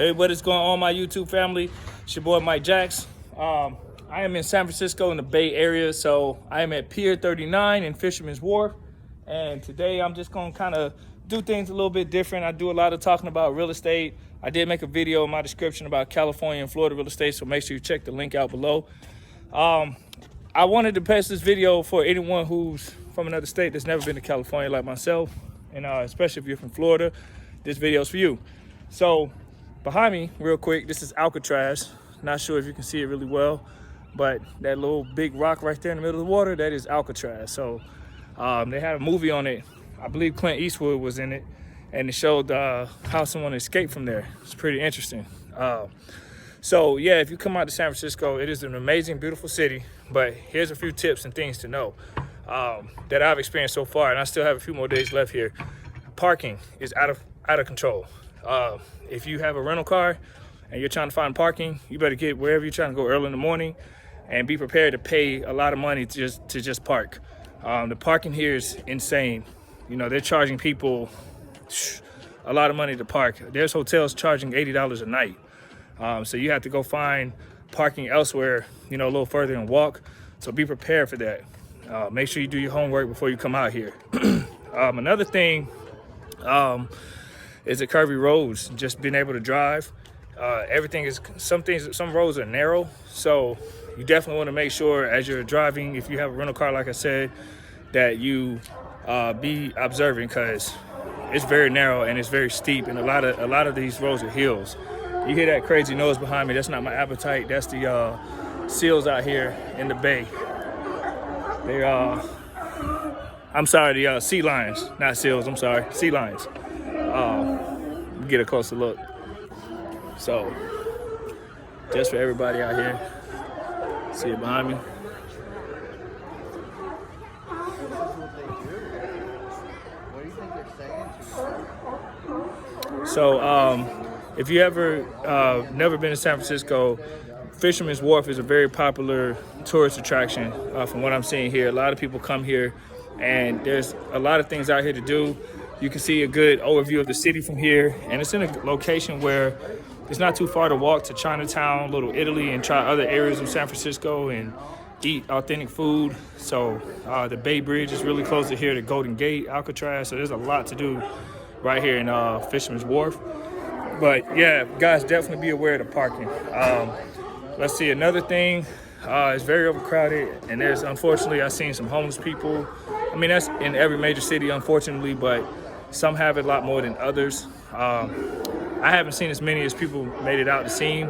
Hey, what is going on, my YouTube family? It's your boy Mike Jax. I am in San Francisco in the Bay Area, so I am at Pier 39 in Fisherman's Wharf. And today I'm just gonna kind of do things a little bit different. I do a lot of talking about real estate. I did make a video in my description about California and Florida real estate, so make sure you check the link out below. I wanted to pass this video for anyone who's from another state that's never been to California like myself, and especially if you're from Florida, this video's for you. So behind me, real quick, this is Alcatraz. Not sure if you can see it really well, but that little big rock right there in the middle of the water, that is Alcatraz. So they had a movie on it. I believe Clint Eastwood was in it, and it showed how someone escaped from there. It's pretty interesting. So yeah, if you come out to San Francisco, it is an amazing, beautiful city, but here's a few tips and things to know that I've experienced so far, and I still have a few more days left here. Parking is out of control. If you have a rental car and you're trying to find parking, you better get wherever you're trying to go early in the morning and be prepared to pay a lot of money to just park. The parking here is insane. You know, they're charging people a lot of money to park. There's hotels charging $80 a night. So you have to go find parking elsewhere, you know, a little further and walk. So be prepared for that. Make sure you do your homework before you come out here. Another thing is the curvy roads, just being able to drive. Some roads are narrow, so you definitely want to make sure as you're driving, if you have a rental car, like I said, that you be observant, because it's very narrow and it's very steep, and a lot of these roads are hills. You hear that crazy noise behind me? That's not my appetite. That's the seals out here in the bay. They I'm sorry, the sea lions, not seals. I'm sorry, sea lions. Get a closer look. So, just for everybody out here, see it behind me. So, if you ever never been to San Francisco, Fisherman's Wharf is a very popular tourist attraction. From what I'm seeing here, a lot of people come here, and there's a lot of things out here to do. You can see a good overview of the city from here, and it's in a location where it's not too far to walk to Chinatown, Little Italy, and try other areas of San Francisco and eat authentic food. So the Bay Bridge is really close to here, the Golden Gate, Alcatraz. So there's a lot to do right here in Fisherman's Wharf. But yeah, guys, definitely be aware of the parking. Let's see, another thing, it's very overcrowded, and there's, unfortunately, I've seen some homeless people. I mean, that's in every major city, unfortunately, but some have it a lot more than others. I haven't seen as many as people made it out to see,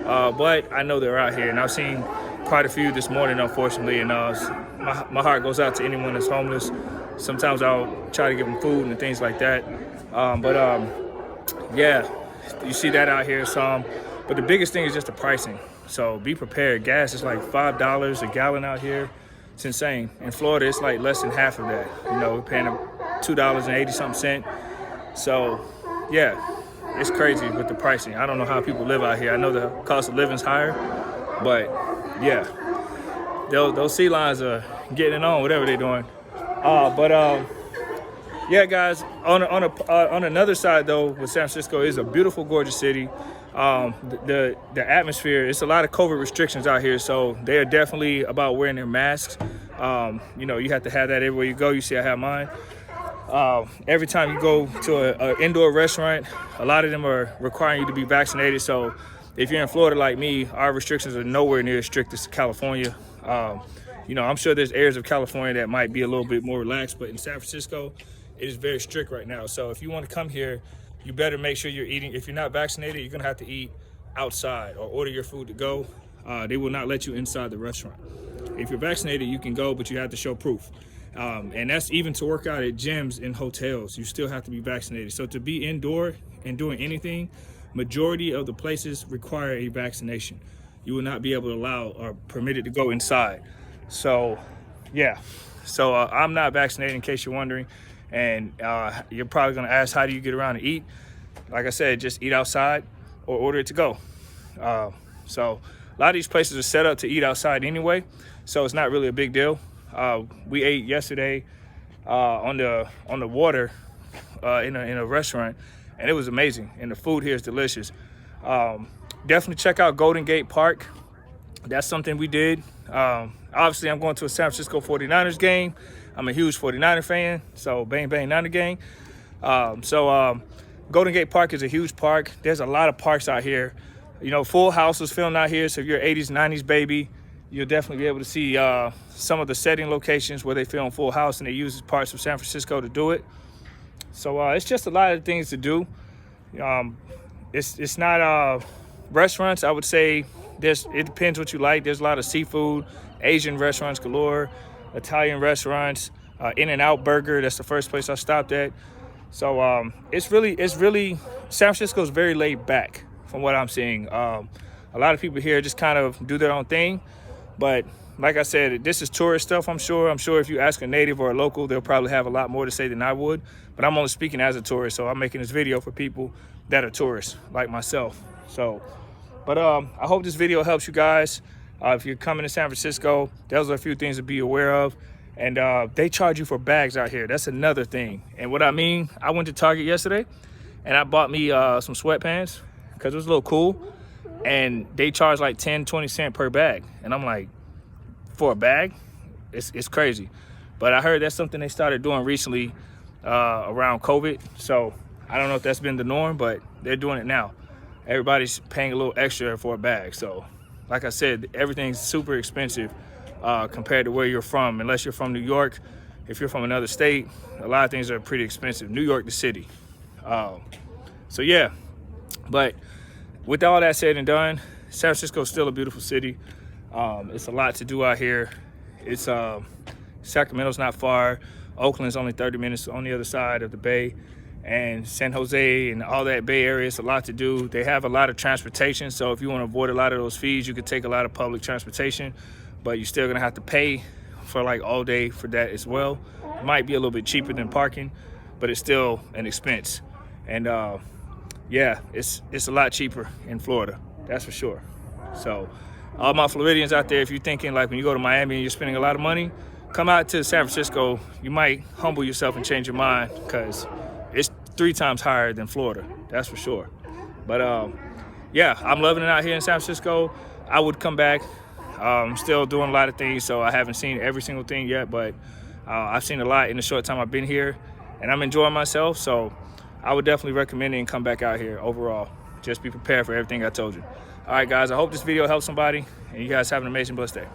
but I know they're out here, and I've seen quite a few this morning, unfortunately, and my heart goes out to anyone that's homeless. Sometimes I'll try to give them food and things like that. Yeah, you see that out here some, but the biggest thing is just the pricing. So be prepared. Gas is like $5 a gallon out here. It's insane. In Florida, it's like less than half of that. You know, we're paying $2.80-something. So, yeah, it's crazy with the pricing. I don't know how people live out here. I know the cost of living's higher, but yeah, those sea lions are getting it on, whatever they're doing. Yeah, guys. On another side, though, with San Francisco, is a beautiful, gorgeous city. The atmosphere, it's a lot of COVID restrictions out here, so they are definitely about wearing their masks. You know, you have to have that everywhere you go. You see I have mine. Every time you go to an indoor restaurant, a lot of them are requiring you to be vaccinated. So if you're in Florida like me, our restrictions are nowhere near as strict as California. You know, I'm sure there's areas of California that might be a little bit more relaxed, but in San Francisco, it is very strict right now. So if you want to come here, you better make sure you're eating. If you're not vaccinated, you're gonna have to eat outside or order your food to go. They will not let you inside the restaurant. If you're vaccinated, you can go, but you have to show proof. And that's even to work out at gyms and hotels. You still have to be vaccinated. So to be indoor and doing anything, majority of the places require a vaccination. You will not be able to allow or permitted to go inside. So yeah, so I'm not vaccinated, in case you're wondering. And you're probably gonna ask, how do you get around to eat? Like I said, just eat outside or order it to go. So a lot of these places are set up to eat outside anyway, so it's not really a big deal. We ate yesterday on the water in a restaurant, and it was amazing. And the food here is delicious. Definitely check out Golden Gate Park. That's something we did. Obviously, I'm going to a San Francisco 49ers game. I'm a huge 49er fan, so bang, bang, Niner gang. Golden Gate Park is a huge park. There's a lot of parks out here. You know, Full House was filmed out here, so if you're an 80s, 90s baby, you'll definitely be able to see some of the setting locations where they film Full House, and they use parts of San Francisco to do it. So it's just a lot of things to do. It's not restaurants. I would say it depends what you like. There's a lot of seafood, Asian restaurants galore, Italian restaurants, In-N-Out Burger. That's the first place I stopped at. So it's really San Francisco is very laid back from what I'm seeing. A lot of people here just kind of do their own thing, but like I said, this is tourist stuff. I'm sure if you ask a native or a local, they'll probably have a lot more to say than I would. But I'm only speaking as a tourist, so I'm making this video for people that are tourists like myself. So, but I hope this video helps you guys. If you're coming to San Francisco, those are a few things to be aware of. And they charge you for bags out here. That's another thing. And what I mean, I went to Target yesterday and I bought me some sweatpants because it was a little cool. And they charge like 10, 20 cents per bag. And I'm like, for a bag? It's crazy. But I heard that's something they started doing recently around COVID. So I don't know if that's been the norm, but they're doing it now. Everybody's paying a little extra for a bag. So like I said, everything's super expensive compared to where you're from. Unless you're from New York, if you're from another state, a lot of things are pretty expensive. New York, the city. So yeah, but with all that said and done, San Francisco is still a beautiful city. It's a lot to do out here. It's Sacramento's not far. Oakland's only 30 minutes on the other side of the bay. And San Jose and all that Bay Area, it's a lot to do. They have a lot of transportation, so if you want to avoid a lot of those fees, you could take a lot of public transportation, but you're still gonna have to pay for like all day for that as well. It might be a little bit cheaper than parking, but it's still an expense. And yeah, it's a lot cheaper in Florida, that's for sure. So all my Floridians out there, if you're thinking like when you go to Miami and you're spending a lot of money, come out to San Francisco. You might humble yourself and change your mind because it's 3 times higher than Florida, that's for sure. But yeah, I'm loving it out here in San Francisco. I would come back. I'm still doing a lot of things, so I haven't seen every single thing yet, but I've seen a lot in the short time I've been here, and I'm enjoying myself, so I would definitely recommend it and come back out here overall. Just be prepared for everything I told you. All right, guys, I hope this video helps somebody, and you guys have an amazing, blessed day.